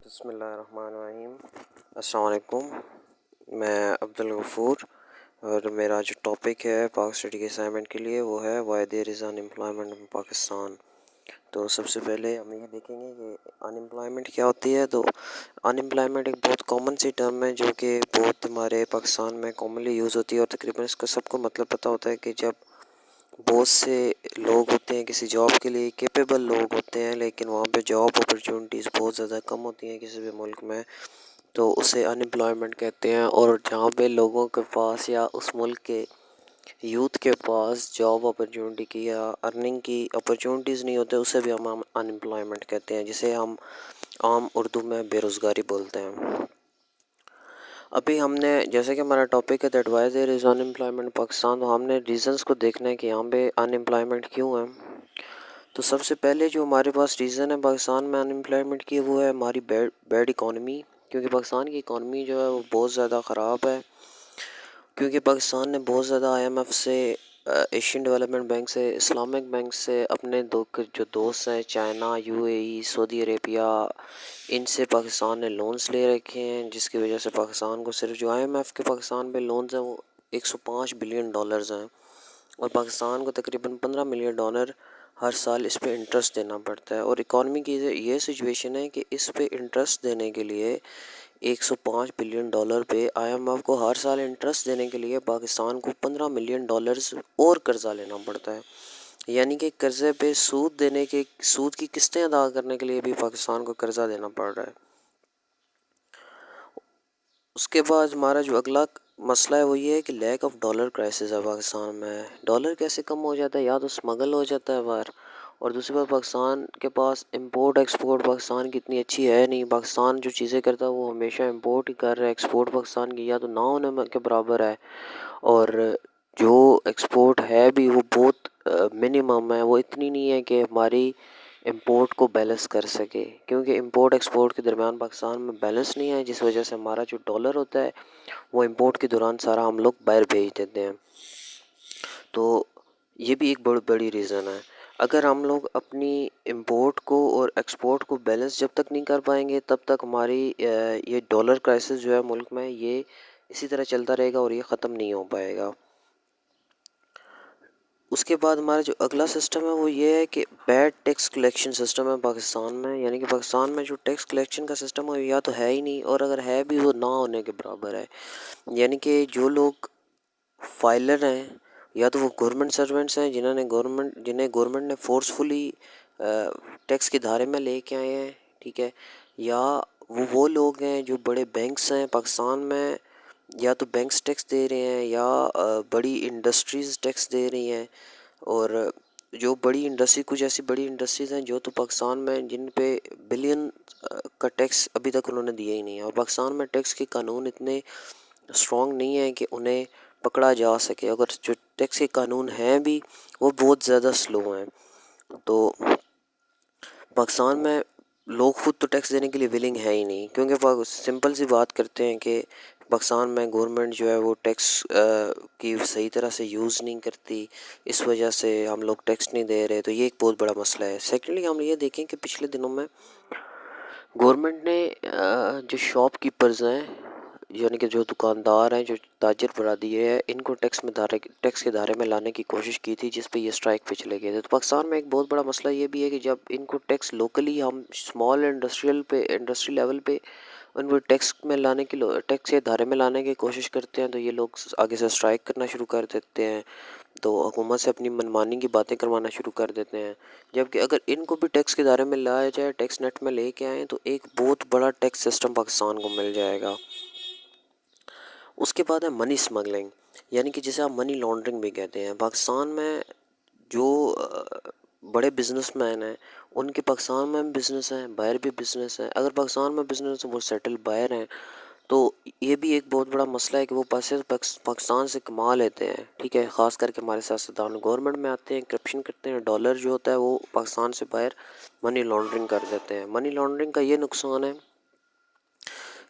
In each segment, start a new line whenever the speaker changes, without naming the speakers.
بسم اللہ الرحمن الرحیم۔ السلام علیکم، میں عبدالغفور، اور میرا جو ٹاپک ہے پاک اسٹڈی کے اسائنمنٹ کے لیے وہ ہے why there is in employment ان پاکستان۔ تو سب سے پہلے ہم یہ دیکھیں گے کہ ان امپلائمنٹ کیا ہوتی ہے۔ تو ان امپلائمنٹ ایک بہت کامن سی ٹرم ہے جو کہ بہت ہمارے پاکستان میں کامنلی یوز ہوتی ہے، اور تقریباً اس کا سب کو مطلب پتہ ہوتا ہے کہ جب بہت سے لوگ ہوتے ہیں کسی جاب کے لیے کیپیبل لوگ ہوتے ہیں، لیکن وہاں پہ جاب اپرچونیٹیز بہت زیادہ کم ہوتی ہیں کسی بھی ملک میں، تو اسے ان امپلائمنٹ کہتے ہیں۔ اور جہاں پہ لوگوں کے پاس یا اس ملک کے یوتھ کے پاس جاب اپرچونیٹی کی یا ارننگ کی اپرچونیٹیز نہیں ہوتے، اسے بھی ہم ان امپلائمنٹ کہتے ہیں، جسے ہم عام اردو میں بے روزگاری بولتے ہیں۔ ابھی ہم نے جیسے کہ ہمارا ٹاپک ہے that why there is in employment Pakistan, تو ہم نے ریزنس کو دیکھنا ہے کہ یہاں پہ ان امپلائمنٹ کیوں ہے۔ تو سب سے پہلے جو ہمارے پاس ریزن ہے پاکستان میں ان امپلائمنٹ کی، وہ ہے ہماری بیڈ اکانومی، کیونکہ پاکستان کی اکانومی جو ہے وہ بہت زیادہ خراب ہے، کیونکہ پاکستان نے بہت زیادہ آئی ایم ایف سے، ایشین ڈیولپمنٹ بینک سے، اسلامک بینک سے، اپنے جو دوست ہیں چائنا، یو اے ای، سعودی عربیہ، ان سے پاکستان نے لونز لے رکھے ہیں، جس کی وجہ سے پاکستان کو صرف جو آئی ایم ایف کے پاکستان پہ لونز ہیں وہ 105 بلین ڈالرز ہیں، اور پاکستان کو تقریباً 15 ملین ڈالر ہر سال اس پہ انٹرسٹ دینا پڑتا ہے۔ اور اکانومی کی یہ سچویشن ہے کہ اس پہ انٹرسٹ دینے کے لیے 105 بلین ڈالر پہ آئی ایم ایف کو ہر سال انٹرسٹ دینے کے لیے پاکستان کو 15 ملین ڈالرز اور قرضہ لینا پڑتا ہے، یعنی کہ قرضے پہ سود کی قسطیں ادا کرنے کے لیے بھی پاکستان کو قرضہ دینا پڑ رہا ہے۔ اس کے بعد ہمارا جو اگلا مسئلہ ہے وہ یہ ہے کہ لیک آف ڈالر کرائسس ہے پاکستان میں۔ ڈالر کیسے کم ہو جاتا ہے؟ یا تو اسمگل ہو جاتا ہے باہر، اور دوسری بات پاکستان کے پاس امپورٹ ایکسپورٹ پاکستان کی اتنی اچھی ہے نہیں، پاکستان جو چیزیں کرتا ہے وہ ہمیشہ امپورٹ ہی کر رہا ہے، ایکسپورٹ پاکستان کی یا تو نہ ہونے کے برابر ہے، اور جو ایکسپورٹ ہے بھی وہ بہت منیمم ہے، وہ اتنی نہیں ہے کہ ہماری امپورٹ کو بیلنس کر سکے، کیونکہ امپورٹ ایکسپورٹ کے درمیان پاکستان میں بیلنس نہیں ہے، جس وجہ سے ہمارا جو ڈالر ہوتا ہے وہ امپورٹ کے دوران سارا ہم لوگ باہر بھیج دیتے ہیں۔ تو یہ بھی ایک بہت بڑی ریزن ہے۔ اگر ہم لوگ اپنی امپورٹ کو اور ایکسپورٹ کو بیلنس جب تک نہیں کر پائیں گے تب تک ہماری یہ ڈالر کرائسس جو ہے ملک میں یہ اسی طرح چلتا رہے گا اور یہ ختم نہیں ہو پائے گا۔ اس کے بعد ہمارا جو اگلا سسٹم ہے وہ یہ ہے کہ بیڈ ٹیکس کلیکشن سسٹم ہے پاکستان میں، یعنی کہ پاکستان میں جو ٹیکس کلیکشن کا سسٹم ہے یا تو ہے ہی نہیں، اور اگر ہے بھی وہ نہ ہونے کے برابر ہے، یعنی کہ جو لوگ فائلر ہیں یا تو وہ گورنمنٹ سرونٹس ہیں جنہیں گورنمنٹ نے فورسفلی ٹیکس کے دھارے میں لے کے آئے ہیں، ٹھیک ہے، یا وہ لوگ ہیں جو بڑے بینکس ہیں پاکستان میں، یا تو بینکس ٹیکس دے رہے ہیں یا بڑی انڈسٹریز ٹیکس دے رہی ہیں، اور جو بڑی انڈسٹری کچھ ایسی بڑی انڈسٹریز ہیں جو تو پاکستان میں جن پہ بلین کا ٹیکس ابھی تک انہوں نے دیا ہی نہیں ہے، اور پاکستان میں ٹیکس کے قانون اتنے اسٹرانگ نہیں ہیں کہ انہیں پکڑا جا سکے، اگر جو ٹیکس کے قانون ہیں بھی وہ بہت زیادہ سلو ہیں۔ تو پاکستان میں لوگ خود تو ٹیکس دینے کے لیے ولنگ ہے ہی نہیں، کیونکہ سمپل سی بات کرتے ہیں کہ پاکستان میں گورنمنٹ جو ہے وہ ٹیکس کی صحیح طرح سے یوز نہیں کرتی، اس وجہ سے ہم لوگ ٹیکس نہیں دے رہے، تو یہ ایک بہت بڑا مسئلہ ہے۔ سیکنڈلی ہم یہ دیکھیں کہ پچھلے دنوں میں گورنمنٹ نے جو شاپ کیپرز ہیں، یعنی کہ جو دکاندار ہیں، جو تاجر برادری ہے، ان کو ٹیکس کے دائرے میں لانے کی کوشش کی تھی، جس پہ یہ اسٹرائک پہ چلے گئے تھے۔ تو پاکستان میں ایک بہت بڑا مسئلہ یہ بھی ہے کہ جب ان کو ٹیکس لوکلی ہم اسمال انڈسٹری لیول پہ ان کو ٹیکس کے دائرے میں لانے کی کوشش کرتے ہیں، تو یہ لوگ آگے سے اسٹرائک کرنا شروع کر دیتے ہیں، تو حکومت سے اپنی منمانی کی باتیں کروانا شروع کر دیتے ہیں، جبکہ اگر ان کو بھی ٹیکس کے دائرے میں لایا جائے، ٹیکس نیٹ میں لے کے آئیں، تو ایک بہت بڑا ٹیکس سسٹم پاکستان کو مل جائے گا۔ اس کے بعد ہے منی اسمگلنگ، یعنی کہ جسے آپ منی لانڈرنگ بھی کہتے ہیں۔ پاکستان میں جو بڑے بزنس مین ہیں ان کے پاکستان میں بھی بزنس ہیں، باہر بھی بزنس ہیں، اگر پاکستان میں بزنس ہے وہ سیٹل باہر ہیں، تو یہ بھی ایک بہت بڑا مسئلہ ہے کہ وہ پیسے پاکستان سے کما لیتے ہیں، ٹھیک ہے، خاص کر کے ہمارے سیاستدان گورنمنٹ میں آتے ہیں، کرپشن کرتے ہیں، ڈالر جو ہوتا ہے وہ پاکستان سے باہر منی لانڈرنگ کر دیتے ہیں۔ منی لانڈرنگ کا یہ نقصان ہے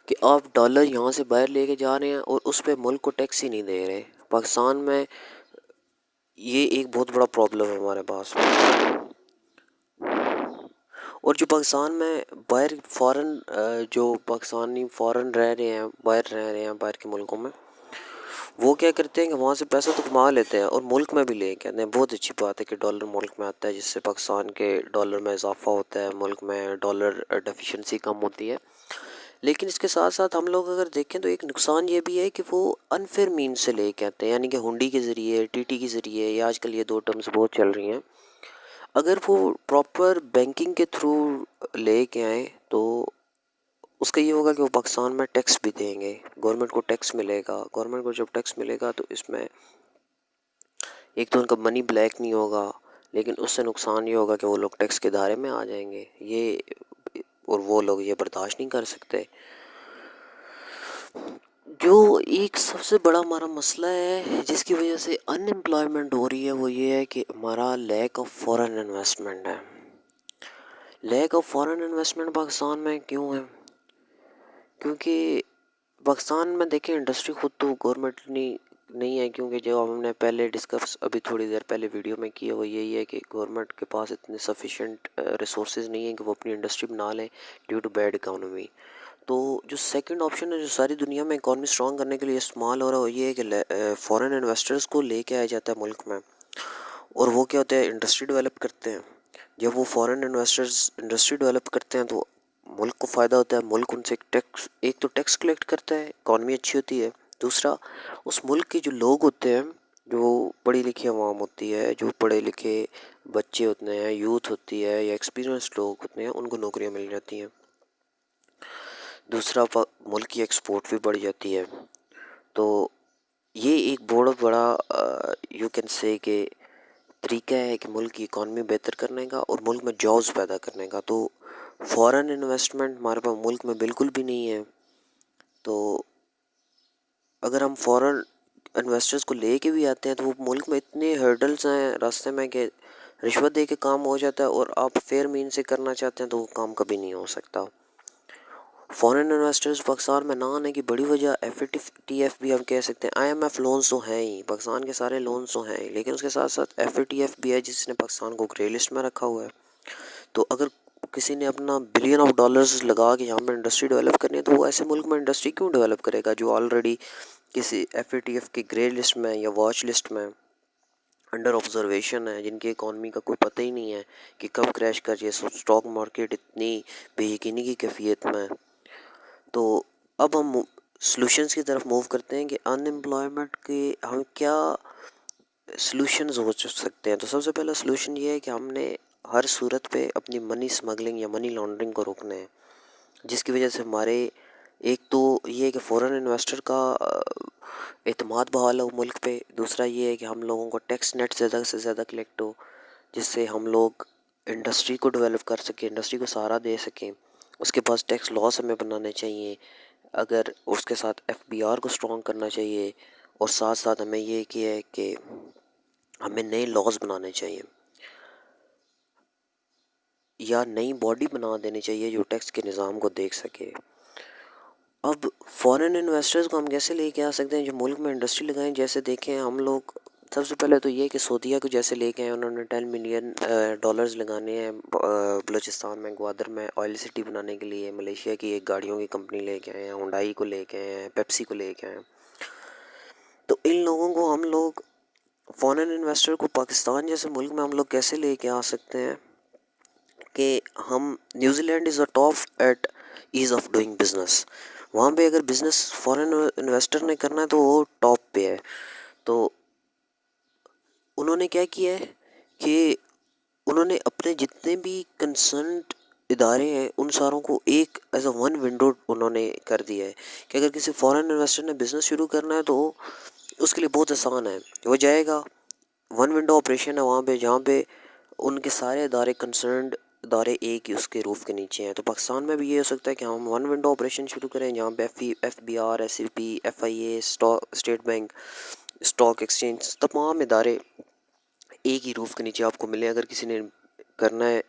کہ آپ ڈالر یہاں سے باہر لے کے جا رہے ہیں اور اس پہ ملک کو ٹیکس ہی نہیں دے رہے۔ پاکستان میں یہ ایک بہت بڑا پرابلم ہے ہمارے پاس۔ اور جو پاکستان میں باہر فارن جو پاکستانی فارن رہ رہے ہیں، باہر رہ رہے ہیں باہر کے ملکوں میں، وہ کیا کرتے ہیں کہ وہاں سے پیسہ تو کما لیتے ہیں اور ملک میں بھی لے کے آتے ہیں. بہت اچھی بات ہے کہ ڈالر ملک میں آتا ہے، جس سے پاکستان کے ڈالر میں اضافہ ہوتا ہے، ملک میں ڈالر ڈیفیشنسی کم ہوتی ہے. لیکن اس کے ساتھ ساتھ ہم لوگ اگر دیکھیں تو ایک نقصان یہ بھی ہے کہ وہ انفیئر مینز سے لے کے آتے ہیں، یعنی کہ ہنڈی کے ذریعے، ٹی ٹی کے ذریعے، یا آج کل یہ دو ٹرمز بہت چل رہی ہیں. اگر وہ پراپر بینکنگ کے تھرو لے کے آئیں تو اس کا یہ ہوگا کہ وہ پاکستان میں ٹیکس بھی دیں گے، گورنمنٹ کو ٹیکس ملے گا. گورنمنٹ کو جب ٹیکس ملے گا تو اس میں ایک تو ان کا منی بلیک نہیں ہوگا، لیکن اس سے نقصان یہ ہوگا کہ وہ لوگ ٹیکس کے دائرے میں آ جائیں گے، اور وہ لوگ یہ برداشت نہیں کر سکتے. جو ایک سب سے بڑا ہمارا مسئلہ ہے جس کی وجہ سے ان امپلائمنٹ ہو رہی ہے، وہ یہ ہے کہ ہمارا لیک آف فورن انویسٹمنٹ ہے. Lack of foreign investment Pakistan میں کیوں ہے؟ کیونکہ پاکستان میں دیکھیں انڈسٹری خود تو گورنمنٹ نہیں ہے، کیونکہ جو ہم نے پہلے ڈسکس ابھی تھوڑی دیر پہلے ویڈیو میں کیا وہ یہی ہے کہ گورنمنٹ کے پاس اتنے سفیشینٹ ریسورسز نہیں ہیں کہ وہ اپنی انڈسٹری بنا لیں ڈیو ٹو بیڈ اکانومی. تو جو سیکنڈ آپشن ہے جو ساری دنیا میں اکانومی اسٹرانگ کرنے کے لیے استعمال ہو رہا ہے وہ یہ ہے کہ فورن انویسٹرز کو لے کے آیا جاتا ہے ملک میں، اور وہ کیا ہوتا ہے انڈسٹری ڈیولپ کرتے ہیں. جب وہ فورن انویسٹرز انڈسٹری ڈیولپ کرتے ہیں تو ملک کو فائدہ ہوتا ہے. ملک ان سے ایک تو ٹیکس کلیکٹ کرتا ہے، اکانومی اچھی ہوتی ہے. دوسرا اس ملک کے جو لوگ ہوتے ہیں، جو پڑھی لکھی عوام ہوتی ہے، جو پڑھے لکھے بچے ہوتے ہیں، یوتھ ہوتی ہے یا ایکسپیرینس لوگ ہوتے ہیں، ان کو نوکریاں مل جاتی ہیں. دوسرا ملک کی ایکسپورٹ بھی بڑھ جاتی ہے. تو یہ ایک بہت بڑا یو کین سے کہ طریقہ ہے کہ ملک کی اکانومی بہتر کرنے کا اور ملک میں جابز پیدا کرنے کا. تو فورن انویسٹمنٹ ہمارے پاس ملک میں بالکل بھی نہیں ہے. تو اگر ہم فورن انویسٹرز کو لے کے بھی آتے ہیں تو وہ ملک میں اتنے ہرڈلز ہیں راستے میں کہ رشوت دے کے کام ہو جاتا ہے، اور آپ فیئر مین سے کرنا چاہتے ہیں تو وہ کام کبھی نہیں ہو سکتا. فورن انویسٹرز پاکستان میں نہ آنے کی بڑی وجہ ایف ٹی ایف بھی ہم کہہ سکتے ہیں. آئی ایم ایف لونز تو ہیں ہی، پاکستان کے سارے لونز تو ہیں ہی، لیکن اس کے ساتھ ساتھ ایف ٹی ایف بھی ہے جس نے پاکستان کو گرے لسٹ میں رکھا ہوا ہے. تو اگر کسی نے اپنا بلین آف ڈالرز لگا کے یہاں پہ انڈسٹری ڈیولپ کرنی ہے تو وہ ایسے ملک میں انڈسٹری کیوں ڈیولپ کرے گا جو آلریڈی کسی ایف ٹی ایف کی گرے لسٹ میں یا واچ لسٹ میں انڈر آبزرویشن ہے، جن کی اکانومی کا کوئی پتہ ہی نہیں ہے کہ کب کریش کر جائے. اسٹاک مارکیٹ اتنی بے یقینی کی کیفیت میں. تو اب ہم سلوشنز کی طرف موو کرتے ہیں کہ ان امپلائمنٹ کے ہم کیا سلوشنز ہو سکتے ہیں. تو سب سے پہلا سلوشن یہ ہے کہ ہم نے ہر صورت پہ اپنی منی اسمگلنگ یا منی لانڈرنگ کو روکنا ہے، جس کی وجہ سے ہمارے ایک تو یہ ہے کہ فورن انویسٹر کا اعتماد بحال ہو ملک پہ. دوسرا یہ ہے کہ ہم لوگوں کو ٹیکس نیٹ زیادہ سے زیادہ کلیکٹ ہو، جس سے ہم لوگ انڈسٹری کو ڈیولپ کر سکیں، انڈسٹری کو سہارا دے سکیں. اس کے پاس ٹیکس لاس ہمیں بنانے چاہیے، اگر اس کے ساتھ ایف بی آر کو اسٹرانگ کرنا چاہیے، اور ساتھ ساتھ ہمیں یہ کیا ہے کہ ہمیں نئے لاز بنانے چاہیے یا نئی باڈی بنا دینی چاہیے جو ٹیکس کے نظام کو دیکھ سکے. اب فورن انویسٹرز کو ہم کیسے لے کے آ سکتے ہیں جو ملک میں انڈسٹری لگائیں؟ جیسے دیکھیں ہم لوگ سب سے پہلے تو یہ کہ سعودیہ کو جیسے لے کے آئے، انہوں نے $10 ملین لگانے ہیں بلوچستان میں گوادر میں آئل سٹی بنانے کے لیے. ملیشیا کی ایک گاڑیوں کی کمپنی لے کے آئے ہیں، ہونڈائی کو لے کے آئے ہیں، پیپسی کو لے کے آئے ہیں. تو ان لوگوں کو ہم لوگ فورن انویسٹر کو پاکستان جیسے ملک میں ہم لوگ کیسے لے کے آ سکتے ہیں کہ ہم New Zealand is a top eight ease of doing business. وہاں پہ اگر بزنس فورن انویسٹر نے کرنا ہے تو وہ ٹاپ پہ ہے. تو انہوں نے کیا کیا ہے کہ انہوں نے اپنے جتنے بھی کنسرنڈ ادارے ہیں ان ساروں کو ایک ایز اے ون ونڈو انہوں نے کر دیا ہے کہ اگر کسی فورن انویسٹر نے بزنس شروع کرنا ہے تو اس کے لیے بہت آسان ہے. وہ جائے گا، ون ونڈو آپریشن ہے وہاں پہ، جہاں پہ ان کے سارے ادارے کنسرنڈ ادارے ایک ہی اس کے روف کے نیچے ہیں. تو پاکستان میں بھی یہ ہو سکتا ہے کہ ہم ون ونڈو آپریشن شروع کریں جہاں پہ F B R, S C P, F I A, State Bank, Stock Exchange, تمام ادارے ایک ہی روف کے نیچے آپ کو ملے. اگر کسی نے کرنا ہے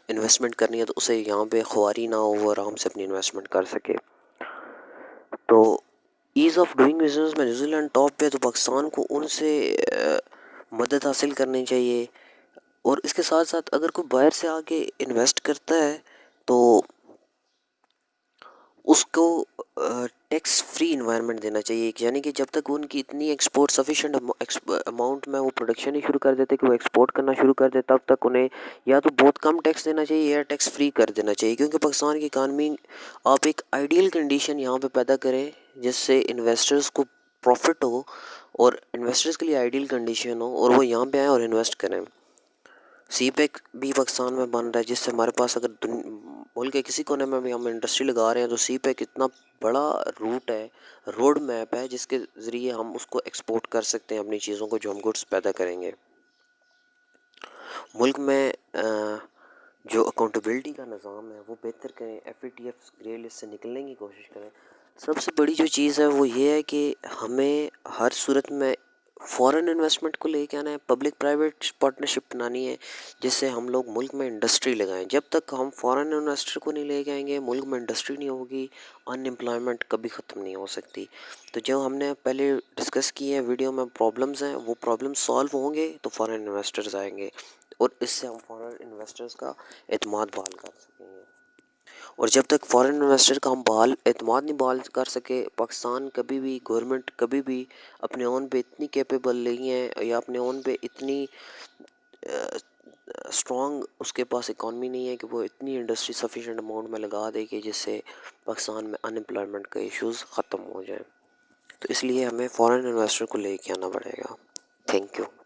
انویسٹمنٹ کرنی ہے تو اسے یہاں پہ خواری نہ ہو، وہ آرام سے اپنی انویسٹمنٹ کر سکے. تو ایز آف ڈوئنگ بزنس میں نیوزی لینڈ ٹاپ پہ، تو پاکستان کو ان سے مدد حاصل کرنی چاہیے. اور اس کے ساتھ ساتھ اگر کوئی باہر سے آ کے انویسٹ کرتا ہے تو اس کو ٹیکس فری انوائرمنٹ دینا چاہیے، یعنی کہ جب تک ان کی اتنی ایکسپورٹ سفیشینٹ اماؤنٹ میں وہ پروڈکشن ہی شروع کر دیتے کہ وہ ایکسپورٹ کرنا شروع کر دے، تب تک انہیں یا تو بہت کم ٹیکس دینا چاہیے یا ٹیکس فری کر دینا چاہیے، کیونکہ پاکستان کی اکانومی آپ ایک آئیڈیل کنڈیشن یہاں پہ پیدا کریں جس سے انویسٹرز کو پروفٹ ہو اور انویسٹرز کے لیے آئیڈیل کنڈیشن ہو اور وہ یہاں پہ آئیں اور انویسٹ کریں۔ سی پیک بھی پاکستان میں بن رہا ہے، جس سے ہمارے پاس اگر ملک کے کسی کونے میں بھی ہم انڈسٹری لگا رہے ہیں تو سی پیک اتنا بڑا روٹ ہے، روڈ میپ ہے، جس کے ذریعے ہم اس کو ایکسپورٹ کر سکتے ہیں اپنی چیزوں کو جو ہم گڈس پیدا کریں گے۔ ملک میں جو اکاؤنٹیبلٹی کا نظام ہے وہ بہتر کریں، F A T F grey list سے نکلنے کی کوشش کریں۔ سب سے بڑی جو چیز ہے وہ یہ ہے کہ ہمیں ہر صورت میں فورن انویسٹمنٹ کو لے کے آنا ہے، پبلک پرائیویٹ پارٹنرشپ بنانی ہے جس سے ہم لوگ ملک میں انڈسٹری لگائیں۔ جب تک ہم فورن انویسٹر کو نہیں لے کے آئیں گے، ملک میں انڈسٹری نہیں ہوگی، ان امپلائمنٹ کبھی ختم نہیں ہو سکتی۔ تو جو ہم نے پہلے ڈسکس کی ہے ویڈیو میں پرابلمز ہیں، وہ پرابلمز سالو ہوں گے تو فورن انویسٹرز آئیں گے اور اس سے ہم فورن انویسٹرز کا اعتماد بحال کر سکیں گے۔ اور جب تک فورن انویسٹر کا ہم اعتماد نہیں بحال کر سکے، پاکستان کبھی بھی گورنمنٹ کبھی بھی اپنے اون پہ اتنی کیپیبل نہیں ہے یا اپنے اون پہ اتنی اسٹرانگ اس کے پاس اکانومی نہیں ہے کہ وہ اتنی انڈسٹری سفیشینٹ اماؤنٹ میں لگا دے کہ جس سے پاکستان میں ان امپلائمنٹ کا ایشوز ختم ہو جائیں۔ تو اس لیے ہمیں فورن انویسٹر کو لے کے آنا پڑے گا۔ Thank you.